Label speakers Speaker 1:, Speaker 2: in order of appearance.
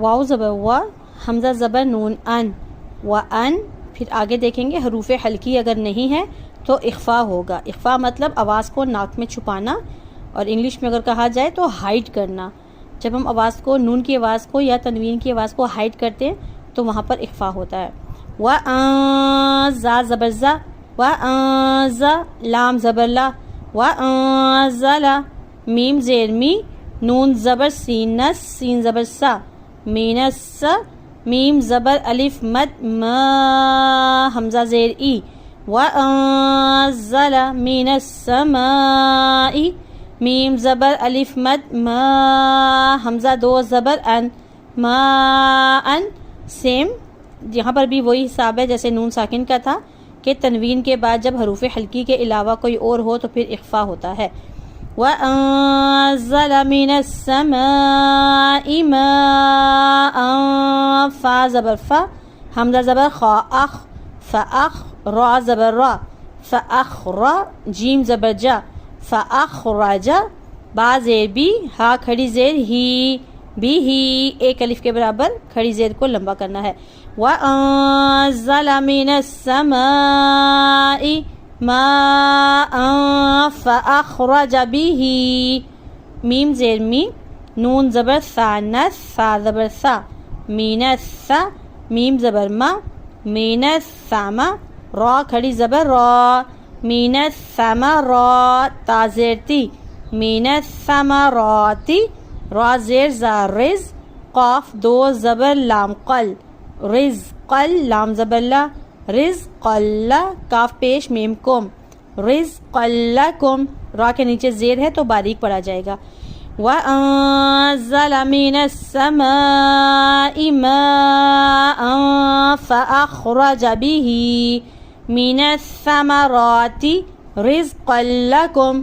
Speaker 1: واو زبر وا، حمزہ زبر نون ان، وان. پھر آگے دیکھیں گے حروف حلقی اگر نہیں ہے تو اخفا ہوگا. اخفا مطلب آواز کو ناک میں چھپانا، اور انگلش میں اگر کہا جائے تو ہائڈ کرنا. جب ہم آواز کو، نون کی آواز کو یا تنوین کی آواز کو ہائڈ کرتے ہیں تو وہاں پر اخفا ہوتا ہے. زا زبر زا، زا لام زبر لا، زلا. میم زیر می، نون زبر سین، سین زبر سا، مینس. میم زبر الف مد ما، حمزہ زیر ای، وانزل من السماء. میم زبر الف مد ما، حمزہ دو زبر ان، ما ان. سیم یہاں پر بھی وہی حساب ہے جیسے نون ساکن کا تھا کہ تنوین کے بعد جب حروف حلقی کے علاوہ کوئی اور ہو تو پھر اخفا ہوتا ہے. وَأَنزَلَ مِنَ السَّمَاءِ مَاءً. فا زبر فا، حمزہ زبر خا، اخ، فاخ. را زبر را، فاخرا. جیم زبر جا، فاخرج. با زیر بی، ہا کھڑی زیر ہی، بھی ہی. ایک الف کے برابر کھڑی زیر کو لمبا کرنا ہے. وَأَنزَلَ مِنَ السَّمَاءِ مَاءً فَأَخْرَجَ بِهِ. میم زیر می، نون زبر ثانث، ثا زبر ثا، مینث. میم زبر ما، مینثما. را کھڑی زبر را، مینثمرا. تا زیر تی، مینثمراتی. را زیر زا، رز. قاف دو زبر لام قل، رزقل. لام زبر لا، رزقل. کاف پیش میم کم، رزقلکم. را کے نیچے زیر ہے تو باریک پڑا جائے گا. وَأَنزَلَ مِنَ السَّمَاءِ مَاءً فَأَخْرَجَ بِهِ مِنَ الثَّمَرَاتِ رِزْقًا لَكُمْ.